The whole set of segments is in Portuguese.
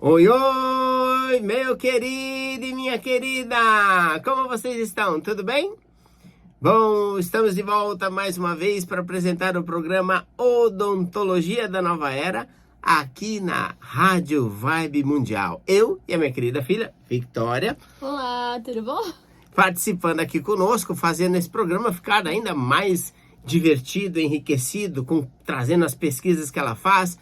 Oi, oi, meu querido e minha querida! Como vocês estão? Tudo bem? Bom, estamos de volta mais uma vez para apresentar o programa Odontologia da Nova Era, aqui na Rádio Vibe Mundial. Eu e a minha querida filha, Victoria. Olá, tudo bom? Participando aqui conosco, fazendo esse programa ficar ainda mais divertido, enriquecido, trazendo as pesquisas que ela faz,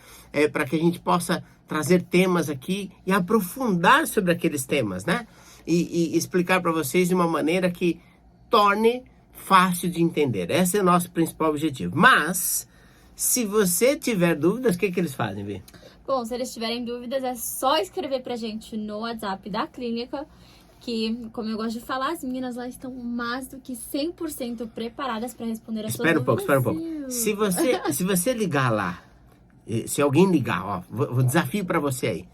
para que a gente possa trazer temas aqui e aprofundar sobre aqueles temas, né? E explicar para vocês de uma maneira que torne fácil de entender. Esse é o nosso principal objetivo. Mas, se você tiver dúvidas, o que eles fazem, Vê? Bom, se eles tiverem dúvidas, é só escrever pra gente no WhatsApp da clínica, que, como eu gosto de falar, as meninas lá estão mais do que 100% preparadas para responder as suas dúvidas. Espera um pouco. Se você ligar lá, se alguém ligar, ó, vou desafio para você aí.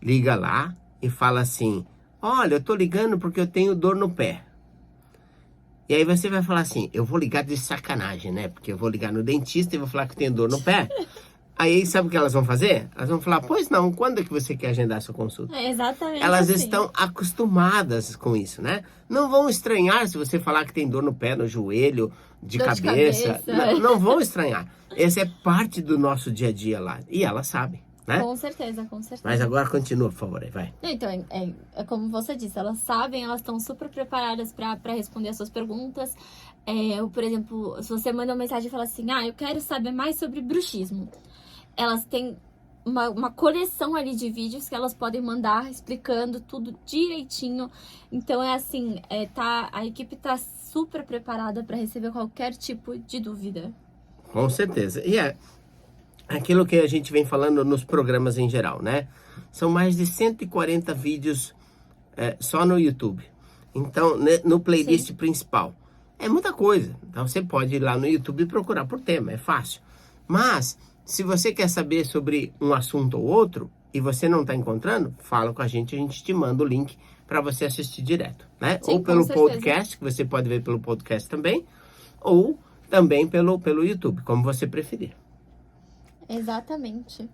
Liga lá e fala assim: olha, eu tô ligando porque eu tenho dor no pé. E aí você vai falar assim: eu vou ligar de sacanagem, né? Porque eu vou ligar no dentista e vou falar que eu tenho dor no pé. Aí sabe o que elas vão fazer? Elas vão falar: pois não, quando é que você quer agendar a sua consulta? É exatamente Elas assim. estão acostumadas com isso, né? Não vão estranhar se você falar que tem dor no pé, no joelho, de Dor cabeça. de cabeça. Não vão estranhar. Essa é parte do nosso dia a dia lá. E elas sabem, né? Com certeza, com certeza. Mas agora continua, por favor, aí vai. Então, é como você disse, elas sabem, elas estão super preparadas para responder as suas perguntas. Por exemplo, se você manda uma mensagem e fala assim: eu quero saber mais sobre bruxismo. Elas têm uma coleção ali de vídeos que elas podem mandar explicando tudo direitinho. Então a equipe tá super preparada para receber qualquer tipo de dúvida. Com certeza. E é aquilo que a gente vem falando nos programas em geral, né? São mais de 140 vídeos só no YouTube. Então, no playlist Sim. principal. É muita coisa. Então, você pode ir lá no YouTube e procurar por tema, é fácil. Mas, se você quer saber sobre um assunto ou outro, e você não está encontrando, fala com a gente te manda o link para você assistir direto, né? Sim, ou pelo com certeza. podcast, que você pode ver pelo podcast também, ou também pelo YouTube, como você preferir. Exatamente.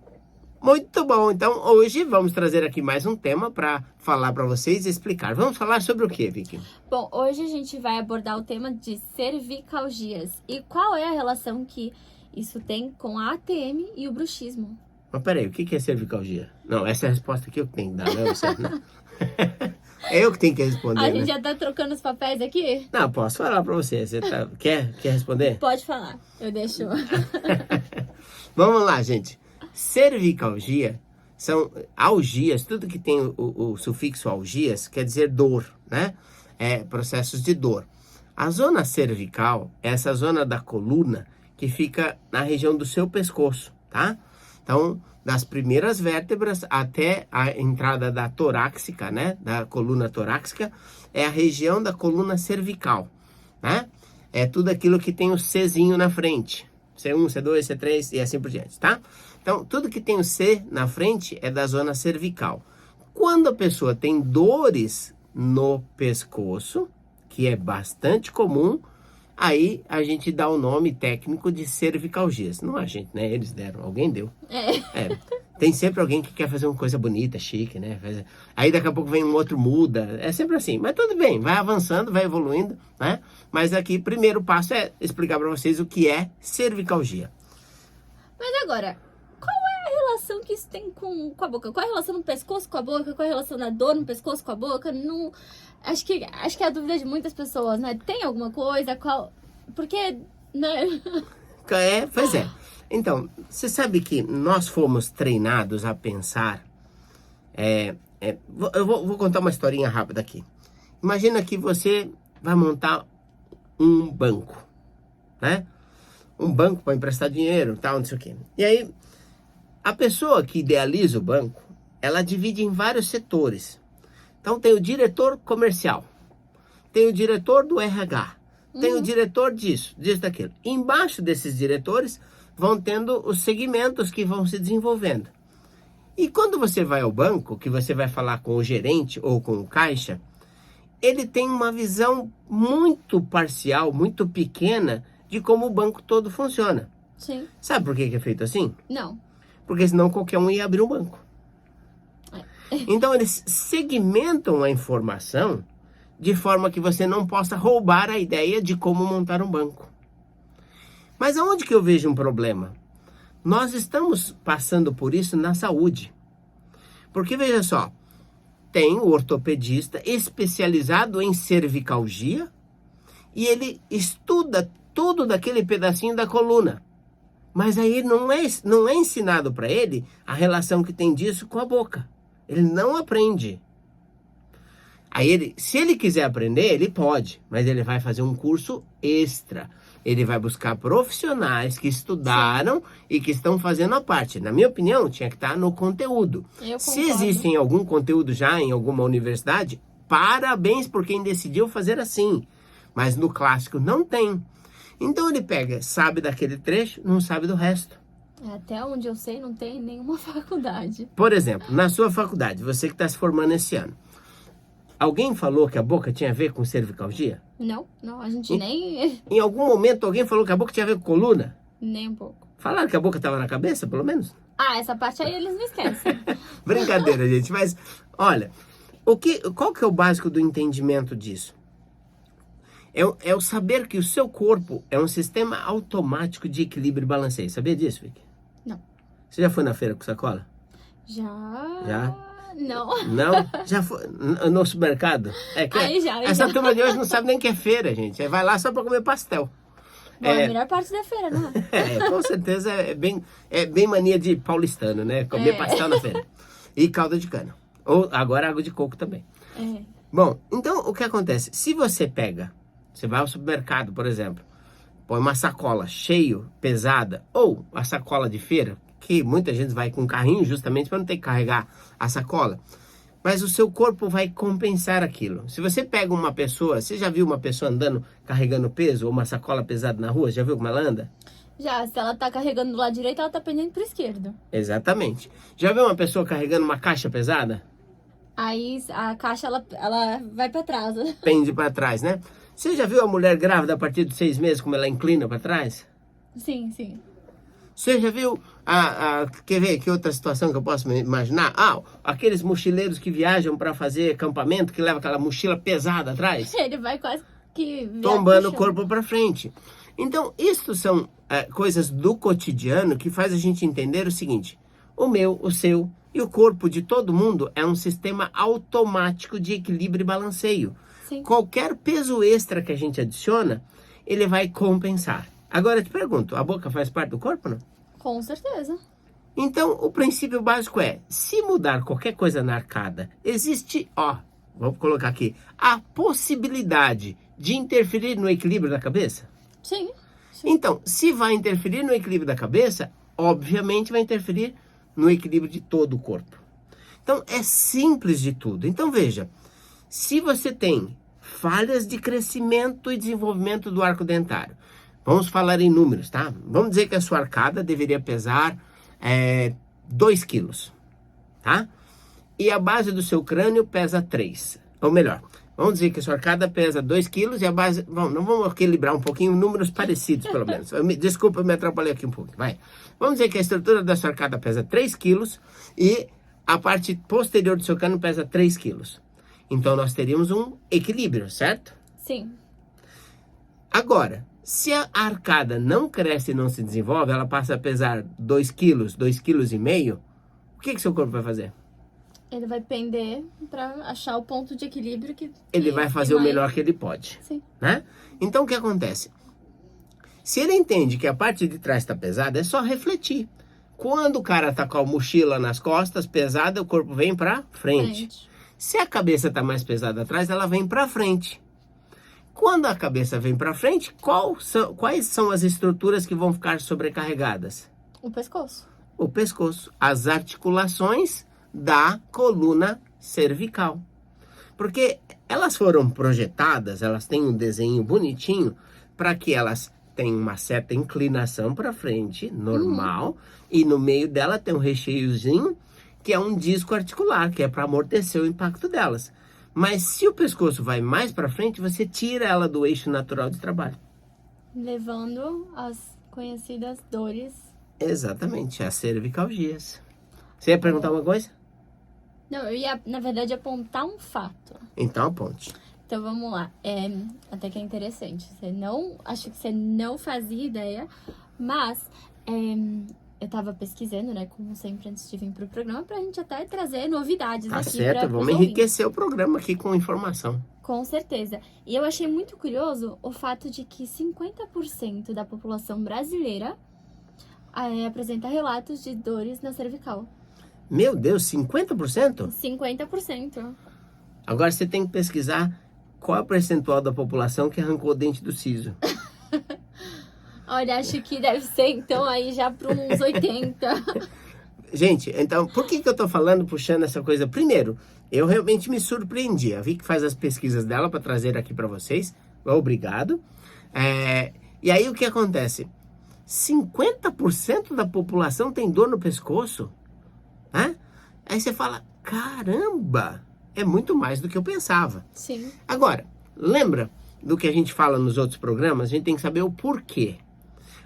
Muito bom, então hoje vamos trazer aqui mais um tema para falar para vocês e explicar. Vamos falar sobre o que, Vicky? Bom, hoje a gente vai abordar o tema de cervicalgias e qual é a relação que isso tem com a ATM e o bruxismo. Mas peraí, o que é cervicalgia? Não, essa é a resposta que eu tenho que dar, não é você, né? É eu que tenho que responder, A gente né? já tá trocando os papéis aqui? Não, posso falar para você. Quer responder? Pode falar, eu deixo. Vamos lá, gente. Cervicalgia são algias, tudo que tem o sufixo algias quer dizer dor, né? Processos de dor. A zona cervical é essa zona da coluna que fica na região do seu pescoço, tá? Então, das primeiras vértebras até a entrada da torácica, né? Da coluna torácica, é a região da coluna cervical, né? É tudo aquilo que tem o Czinho na frente. C1, C2, C3 e assim por diante, tá? Então, tudo que tem o C na frente é da zona cervical. Quando a pessoa tem dores no pescoço, que é bastante comum, aí a gente dá o nome técnico de cervicalgias. Não a gente, né? Eles deram, alguém deu. Tem sempre alguém que quer fazer uma coisa bonita, chique, né? Aí daqui a pouco vem um outro, muda. É sempre assim. Mas tudo bem, vai avançando, vai evoluindo, né? Mas aqui, primeiro passo é explicar para vocês o que é cervicalgia. Mas agora, qual é a relação que isso tem com a boca? Qual é a relação no pescoço com a boca? Qual é a relação da dor no pescoço com a boca? Não... Acho que é a dúvida de muitas pessoas, né? Tem alguma coisa? Porque, né? Pois é. Então, você sabe que nós fomos treinados a pensar... eu vou contar uma historinha rápida aqui. Imagina que você vai montar um banco, né? Um banco para emprestar dinheiro, tal, não sei o quê. E aí, a pessoa que idealiza o banco, ela divide em vários setores. Então, tem o diretor comercial, tem o diretor do RH, tem o diretor disso, daquilo. Embaixo desses diretores vão tendo os segmentos que vão se desenvolvendo. E quando você vai ao banco, que você vai falar com o gerente ou com o caixa, ele tem uma visão muito parcial, muito pequena de como o banco todo funciona. Sim. Sabe por que é feito assim? Não. Porque senão qualquer um ia abrir um banco. Então eles segmentam a informação de forma que você não possa roubar a ideia de como montar um banco. Mas aonde que eu vejo um problema? Nós estamos passando por isso na saúde. Porque veja só, tem o ortopedista especializado em cervicalgia e ele estuda tudo daquele pedacinho da coluna. Mas aí não é ensinado para ele a relação que tem disso com a boca. Ele não aprende. Aí se ele quiser aprender, ele pode, mas ele vai fazer um curso extra. Ele vai buscar profissionais que estudaram e que estão fazendo a parte. Na minha opinião, tinha que estar no conteúdo. Se existe algum conteúdo já em alguma universidade, parabéns por quem decidiu fazer assim. Mas no clássico não tem. Então ele pega, sabe daquele trecho, não sabe do resto. Até onde eu sei, não tem nenhuma faculdade. Por exemplo, na sua faculdade, você que está se formando esse ano, alguém falou que a boca tinha a ver com cervicalgia? Não, a gente nem... Em algum momento alguém falou que a boca tinha a ver com coluna? Nem um pouco. Falaram que a boca estava na cabeça, pelo menos? Ah, essa parte aí eles não esquecem. Brincadeira, gente. Mas, olha, qual que é o básico do entendimento disso? É o saber que o seu corpo é um sistema automático de equilíbrio e balanceio. Sabia disso, Vicky? Não. Você já foi na feira com sacola? Já? Não. Não? Já foi no supermercado? Essa turma de hoje não sabe nem o que é feira, gente. Vai lá só para comer pastel. Bom, é a melhor parte da feira, não é? Com certeza é bem mania de paulistano, né? Comer pastel na feira. E calda de cana. Ou agora água de coco também. Bom, então o que acontece? Se você vai ao supermercado, por exemplo, põe uma sacola cheio, pesada, ou a sacola de feira, que muita gente vai com carrinho justamente para não ter que carregar a sacola. Mas o seu corpo vai compensar aquilo. Se você pega uma pessoa, você já viu uma pessoa andando, carregando peso, ou uma sacola pesada na rua? Já viu como ela anda? Já, se ela tá carregando do lado direito, ela tá pendendo pro esquerdo. Exatamente. Já viu uma pessoa carregando uma caixa pesada? Aí a caixa, ela vai pra trás. Pende para trás, né? Você já viu a mulher grávida a partir de 6 meses, como ela inclina para trás? Sim, sim. Você já viu, quer ver que outra situação que eu posso imaginar? Aqueles mochileiros que viajam para fazer acampamento, que levam aquela mochila pesada atrás. Ele vai quase que... tombando o corpo para frente. Então, isso são coisas do cotidiano que faz a gente entender o seguinte. O meu, o seu e o corpo de todo mundo é um sistema automático de equilíbrio e balanceio. Sim. Qualquer peso extra que a gente adiciona, ele vai compensar. Agora eu te pergunto, a boca faz parte do corpo, não? Com certeza. Então, o princípio básico é, se mudar qualquer coisa na arcada, existe, vamos colocar aqui, a possibilidade de interferir no equilíbrio da cabeça? Sim. Então, se vai interferir no equilíbrio da cabeça, obviamente vai interferir no equilíbrio de todo o corpo. Então, é simples de tudo. Então, veja, se você tem falhas de crescimento e desenvolvimento do arco dentário, vamos falar em números, tá? Vamos dizer que a sua arcada deveria pesar 2 quilos, tá? E a base do seu crânio pesa 3. Ou melhor, vamos dizer que a sua arcada pesa 2 quilos e a base... Bom, não vamos equilibrar um pouquinho, números parecidos, pelo menos. Desculpa, eu me atrapalhei aqui um pouco. Vai. Vamos dizer que a estrutura da sua arcada pesa 3 quilos e a parte posterior do seu crânio pesa 3 quilos. Então, nós teríamos um equilíbrio, certo? Sim. Agora, se a arcada não cresce e não se desenvolve, ela passa a pesar 2 quilos, 2,5 kg, o que seu corpo vai fazer? Ele vai pender para achar o ponto de equilíbrio que... Ele vai fazer o melhor que ele pode. Sim. Né? Então, o que acontece? Se ele entende que a parte de trás está pesada, é só refletir. Quando o cara tá com a mochila nas costas, pesada, o corpo vem para frente. Se a cabeça está mais pesada atrás, ela vem para frente. Quando a cabeça vem para frente, quais são as estruturas que vão ficar sobrecarregadas? O pescoço. O pescoço. As articulações da coluna cervical. Porque elas foram projetadas, elas têm um desenho bonitinho para que elas tenham uma certa inclinação para frente, normal, e no meio dela tem um recheiozinho que é um disco articular, que é para amortecer o impacto delas. Mas se o pescoço vai mais para frente, você tira ela do eixo natural de trabalho. Levando as conhecidas dores. Exatamente, as cervicalgias. Você ia perguntar uma coisa? Não, eu ia, na verdade, apontar um fato. Então aponte. Então vamos lá. Até que é interessante. Acho que você não fazia ideia, mas eu tava pesquisando, né? Como sempre, antes de vir pro programa, pra gente até trazer novidades Tá aqui. certo, vamos enriquecer o programa aqui com informação. Com certeza. E eu achei muito curioso o fato de que 50% da população brasileira apresenta relatos de dores na cervical. Meu Deus, 50%? 50%. Agora você tem que pesquisar qual é o percentual da população que arrancou o dente do siso. Olha, acho que deve ser, então, aí já para uns 80. Gente, então, por que eu tô falando, puxando essa coisa? Primeiro, eu realmente me surpreendi. A Vicky faz as pesquisas dela para trazer aqui para vocês. Obrigado. E aí, o que acontece? 50% da população tem dor no pescoço? Né? Aí você fala, caramba, é muito mais do que eu pensava. Sim. Agora, lembra do que a gente fala nos outros programas? A gente tem que saber o porquê.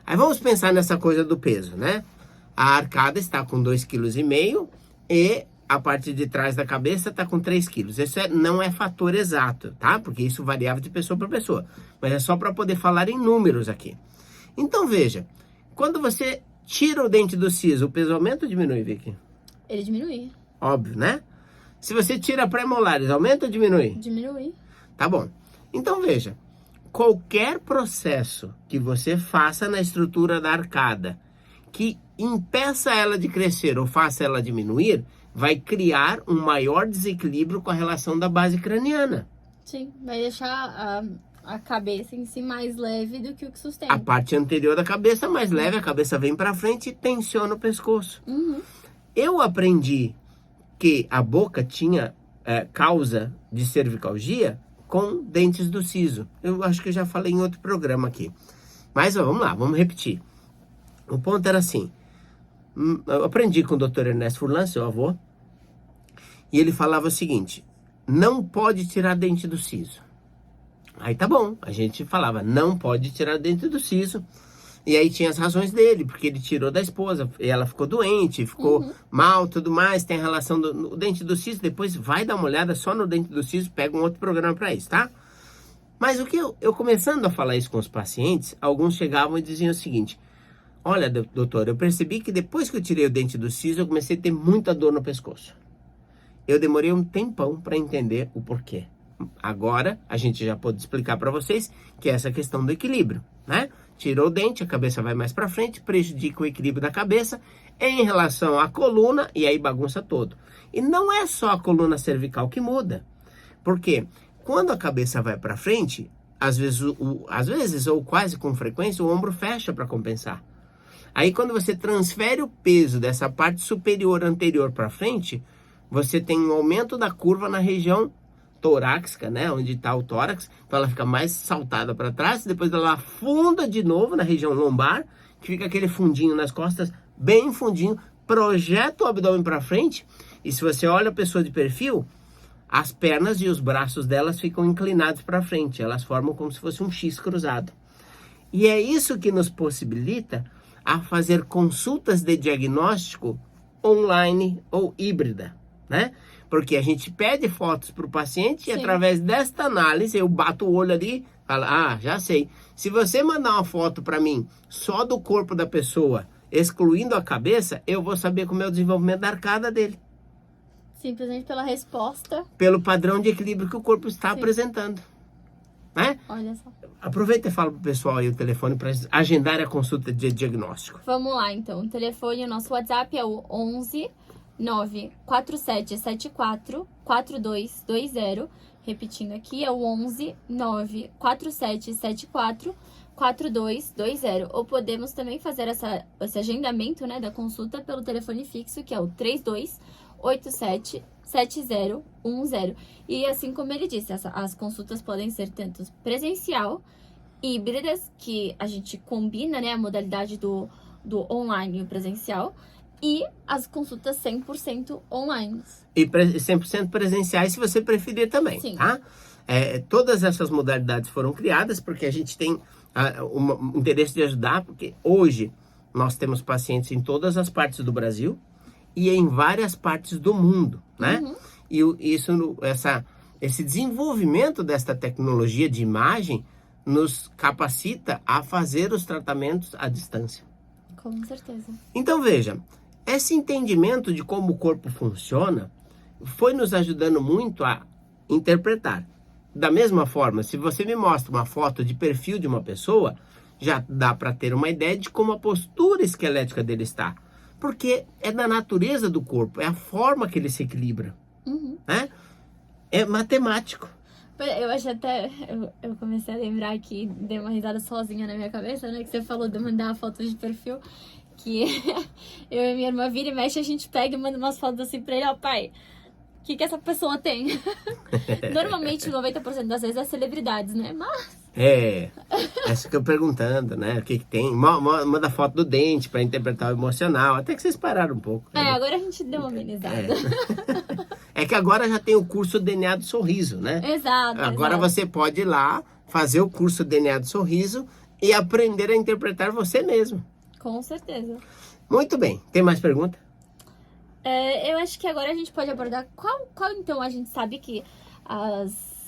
Aí vamos pensar nessa coisa do peso, né? A arcada está com 2,5 kg e a parte de trás da cabeça está com 3 kg. Isso não é fator exato, tá? Porque isso variava de pessoa para pessoa. Mas é só para poder falar em números aqui. Então veja, quando você tira o dente do siso, o peso aumenta ou diminui, Vicky? Ele diminui. Óbvio, né? Se você tira pré-molares, aumenta ou diminui? Diminui. Tá bom. Então veja, qualquer processo que você faça na estrutura da arcada que impeça ela de crescer ou faça ela diminuir, vai criar um maior desequilíbrio com a relação da base craniana. Sim, vai deixar a cabeça em si mais leve do que o que sustenta. A parte anterior da cabeça mais leve, a cabeça vem para frente e tensiona o pescoço. Uhum. Eu aprendi que a boca tinha causa de cervicalgia com dentes do siso. Eu acho que eu já falei em outro programa aqui. Mas vamos lá, vamos repetir. O ponto era assim, eu aprendi com o Dr. Ernesto Furlan, seu avô, e ele falava o seguinte, não pode tirar dente do siso. Aí tá bom, a gente falava, não pode tirar dente do siso. E aí tinha as razões dele, porque ele tirou da esposa, e ela ficou doente, ficou mal, tudo mais, tem a relação do dente do siso, depois vai dar uma olhada só no dente do siso, pega um outro programa para isso, tá? Mas o que eu começando a falar isso com os pacientes, alguns chegavam e diziam o seguinte, olha, doutor, eu percebi que depois que eu tirei o dente do siso, eu comecei a ter muita dor no pescoço. Eu demorei um tempão para entender o porquê. Agora, a gente já pode explicar para vocês que é essa questão do equilíbrio, né? Tirou o dente, a cabeça vai mais para frente, prejudica o equilíbrio da cabeça em relação à coluna e aí bagunça todo. E não é só a coluna cervical que muda. Porque quando a cabeça vai para frente, às vezes ou quase com frequência, o ombro fecha para compensar. Aí quando você transfere o peso dessa parte superior anterior para frente, você tem um aumento da curva na região torácica, né, onde está o tórax, então ela fica mais saltada para trás, depois ela afunda de novo na região lombar, que fica aquele fundinho nas costas, bem fundinho, projeta o abdômen para frente, e se você olha a pessoa de perfil, as pernas e os braços delas ficam inclinados para frente, elas formam como se fosse um X cruzado. E é isso que nos possibilita a fazer consultas de diagnóstico online ou híbrida, né? Porque a gente pede fotos para o paciente e através desta análise eu bato o olho ali, falo, já sei. Se você mandar uma foto para mim só do corpo da pessoa, excluindo a cabeça, eu vou saber como é o desenvolvimento da arcada dele. Simplesmente pela resposta. Pelo padrão de equilíbrio que o corpo está apresentando. Né? Olha só. Aproveita e fala pro pessoal aí o telefone para agendar a consulta de diagnóstico. Vamos lá, então. O telefone, o nosso WhatsApp é o 11 94774 4220. Repetindo aqui, é o 11 94774 4220. Ou podemos também fazer esse agendamento, né, da consulta pelo telefone fixo, que é o 3287 7010. E assim como ele disse, as consultas podem ser tanto presencial, híbridas, que a gente combina, né, a modalidade do online e o presencial, e as consultas 100% online. E 100% presenciais, se você preferir também, sim, tá? Todas essas modalidades foram criadas porque a gente tem interesse de ajudar, porque hoje nós temos pacientes em todas as partes do Brasil e em várias partes do mundo, né? Uhum. E esse desenvolvimento desta tecnologia de imagem nos capacita a fazer os tratamentos à distância. Com certeza. Então veja, esse entendimento de como o corpo funciona foi nos ajudando muito a interpretar. Da mesma forma, se você me mostra uma foto de perfil de uma pessoa, já dá para ter uma ideia de como a postura esquelética dele está. Porque é da natureza do corpo, é a forma que ele se equilibra. Uhum. Né? É matemático. Eu acho até... Eu comecei a lembrar que dei uma risada sozinha na minha cabeça, né? Que você falou de mandar fotos de perfil. Que eu e minha irmã vira e mexe, a gente pega e manda umas fotos assim pra ele. Ó, pai, o que essa pessoa tem? Normalmente, 90% das vezes é celebridades, né? Mas... Essa que eu perguntando, né? O que tem? Manda foto do dente para interpretar o emocional. Até que vocês pararam um pouco. Né? Agora a gente deu uma amenizada. É que agora já tem o curso DNA do sorriso, né? Exato. Agora você pode ir lá, fazer o curso DNA do sorriso e aprender a interpretar você mesmo. Com certeza. Muito bem. Tem mais pergunta? Eu acho que agora a gente pode abordar qual então a gente sabe que as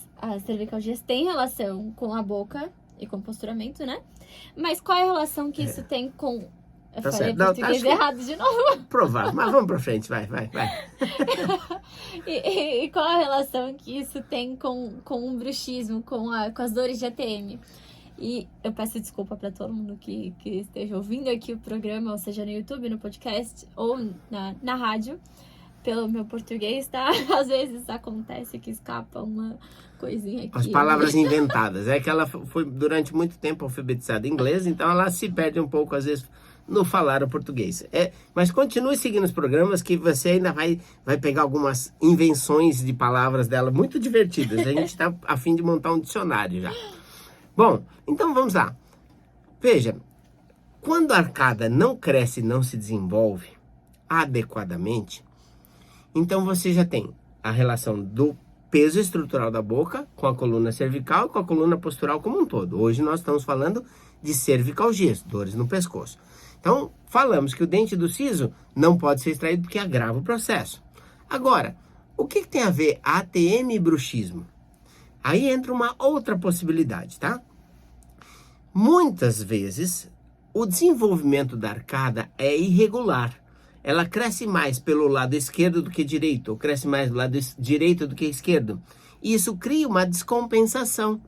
cervicalgias têm relação com a boca e com o posturamento, né? Mas qual é a relação que isso tem com... Eu Tá falei certo. Não, português errado de novo. Provável, mas vamos pra frente, vai. E qual a relação que isso tem com o bruxismo, com as dores de ATM? E eu peço desculpa para todo mundo que esteja ouvindo aqui o programa, ou seja, no YouTube, no podcast ou na rádio, pelo meu português, tá? Às vezes acontece que escapa uma coisinha aqui. As palavras inventadas. É que ela foi durante muito tempo alfabetizada em inglês, então ela se perde um pouco, às vezes, no falar o português. Mas continue seguindo os programas que você ainda vai pegar algumas invenções de palavras dela muito divertidas. A gente está a fim de montar um dicionário já. Bom, então vamos lá. Veja, quando a arcada não cresce e não se desenvolve adequadamente, então você já tem a relação do peso estrutural da boca com a coluna cervical e com a coluna postural como um todo. Hoje nós estamos falando de cervicalgias, dores no pescoço. Então, falamos que o dente do siso não pode ser extraído porque agrava o processo. Agora, o que tem a ver ATM e bruxismo? Aí entra uma outra possibilidade, tá? Muitas vezes, o desenvolvimento da arcada é irregular. Ela cresce mais pelo lado esquerdo do que direito, ou cresce mais do lado direito do que esquerdo. E isso cria uma descompensação.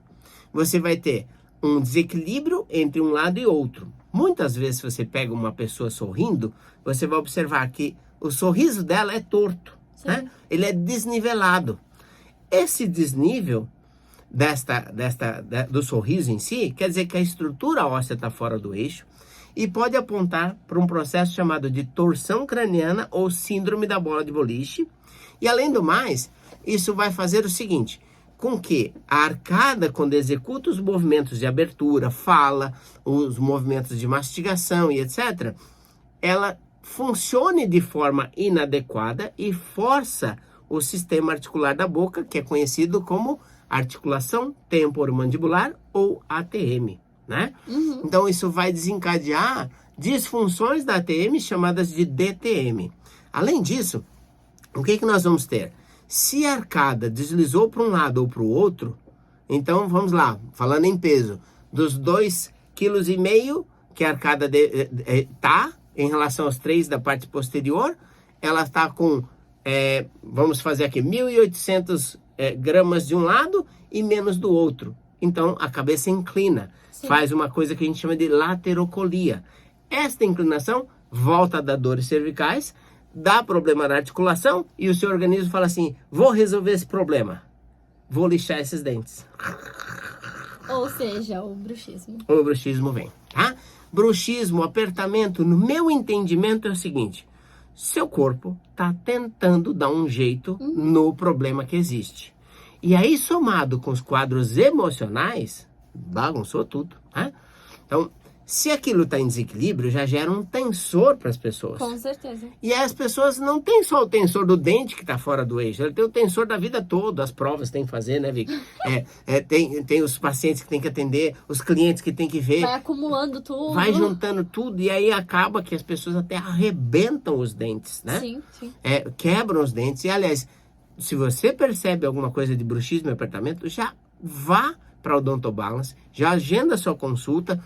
Você vai ter um desequilíbrio entre um lado e outro. Muitas vezes, se você pega uma pessoa sorrindo, você vai observar que o sorriso dela é torto, né? Ele é desnivelado. Esse desnível do sorriso em si, quer dizer que a estrutura óssea está fora do eixo e pode apontar para um processo chamado de torção craniana ou síndrome da bola de boliche. E além do mais, isso vai fazer o seguinte, com que a arcada, quando executa os movimentos de abertura, fala, os movimentos de mastigação e etc., ela funcione de forma inadequada e força o sistema articular da boca, que é conhecido como articulação temporomandibular ou ATM, né? Uhum. Então isso vai desencadear disfunções da ATM chamadas de DTM. Além disso, o que nós vamos ter? Se a arcada deslizou para um lado ou para o outro, então vamos lá, falando em peso, dos 2,5 kg que a arcada está em relação aos 3 da parte posterior, ela está com, vamos fazer aqui, 1.800 gramas de um lado e menos do outro. Então, a cabeça inclina. Sim. Faz uma coisa que a gente chama de laterocolia. Esta inclinação volta a dar dores cervicais, dá problema na articulação e o seu organismo fala assim, vou resolver esse problema. Vou lixar esses dentes. Ou seja, o bruxismo. O bruxismo vem, tá? Bruxismo, apertamento, no meu entendimento é o seguinte, seu corpo está tentando dar um jeito no problema que existe. E aí, somado com os quadros emocionais, bagunçou tudo, né? Então, Se aquilo está em desequilíbrio, já gera um tensor para as pessoas. Com certeza. E aí as pessoas não têm só o tensor do dente que está fora do eixo, ele tem o tensor da vida toda, as provas tem que fazer, né, Vic? Tem os pacientes que tem que atender, os clientes que tem que ver. Vai acumulando tudo. Vai juntando tudo e aí acaba que as pessoas até arrebentam os dentes, né? Sim, sim. Quebram os dentes. E, aliás, se você percebe alguma coisa de bruxismo e apertamento, já vá para o Odontobalance, já agenda sua consulta,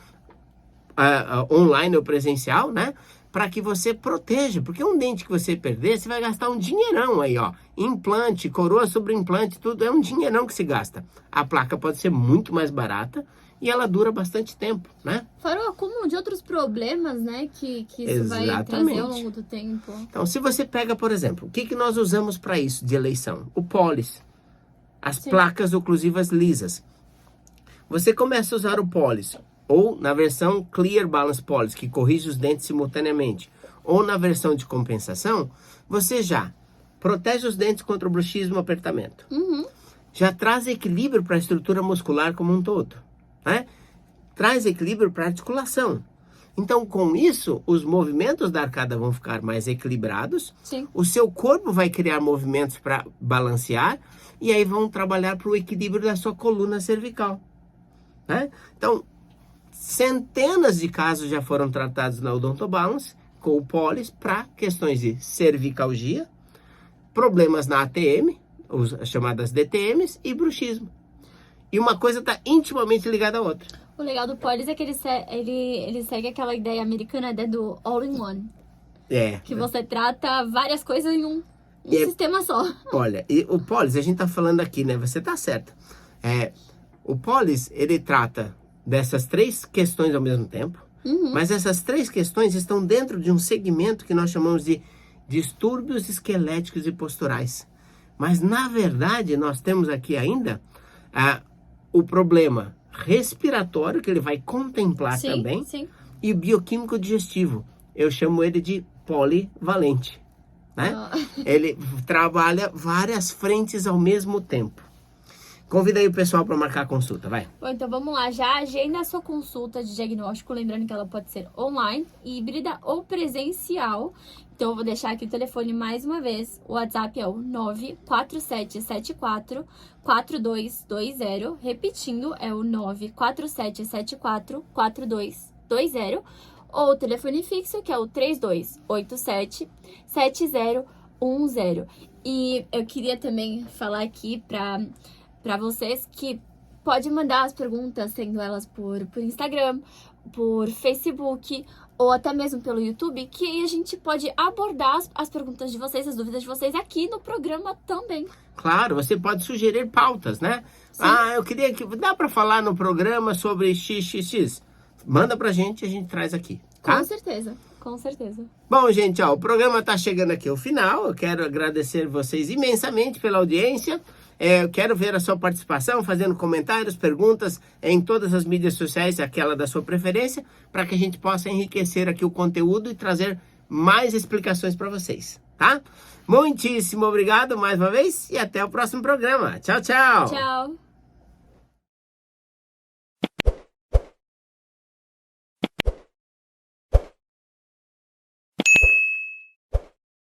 online ou presencial, né? Para que você proteja, porque um dente que você perder, você vai gastar um dinheirão aí, ó. Implante, coroa sobre implante, tudo é um dinheirão que se gasta. A placa pode ser muito mais barata e ela dura bastante tempo, né? Fora o acúmulo de outros problemas, né? Que isso vai trazer ao longo do tempo. Então, se você pega, por exemplo, o que nós usamos para isso de eleição? O pólis, as placas oclusivas lisas. Você começa a usar o pólis, ou na versão Clear Balance Polish, que corrige os dentes simultaneamente, ou na versão de compensação, você já protege os dentes contra o bruxismo e apertamento. Já traz equilíbrio para a estrutura muscular como um todo, né? Traz equilíbrio para a articulação. Então, com isso, os movimentos da arcada vão ficar mais equilibrados. Sim. O seu corpo vai criar movimentos para balancear e aí vão trabalhar para o equilíbrio da sua coluna cervical, né? Então, centenas de casos já foram tratados na Odontobalance com o pólis para questões de cervicalgia, problemas na ATM, as chamadas DTMs, e bruxismo. E uma coisa está intimamente ligada à outra. O legal do pólis é que ele segue aquela ideia americana do all-in-one. Que você trata várias coisas em um sistema só. Olha, e o pólis, a gente está falando aqui, né? Você está certo. O pólis, ele trata dessas três questões ao mesmo tempo, mas essas três questões estão dentro de um segmento que nós chamamos de distúrbios esqueléticos e posturais. Mas, na verdade, nós temos aqui ainda o problema respiratório, que ele vai contemplar também, e o bioquímico digestivo. Eu chamo ele de polivalente, né? Ele trabalha várias frentes ao mesmo tempo. Convida aí o pessoal para marcar a consulta, vai. Bom, então vamos lá. Já agenda a sua consulta de diagnóstico, lembrando que ela pode ser online, híbrida ou presencial. Então eu vou deixar aqui o telefone mais uma vez. O WhatsApp é o 94774-4220. Repetindo, é o 94774-4220. Ou o telefone fixo, que é o 3287-7010. E eu queria também falar aqui para vocês que pode mandar as perguntas, sendo elas por Instagram, por Facebook ou até mesmo pelo YouTube, que aí a gente pode abordar as perguntas de vocês, as dúvidas de vocês aqui no programa também. Claro, você pode sugerir pautas, né? Sim. Eu queria que... Dá para falar no programa sobre XXX? Manda pra gente e a gente traz aqui, tá? Com certeza, com certeza. Bom, gente, o programa tá chegando aqui ao final. Eu quero agradecer vocês imensamente pela audiência. Eu quero ver a sua participação, fazendo comentários, perguntas em todas as mídias sociais, aquela da sua preferência, para que a gente possa enriquecer aqui o conteúdo e trazer mais explicações para vocês, tá? Muitíssimo obrigado mais uma vez e até o próximo programa. Tchau, tchau! Tchau!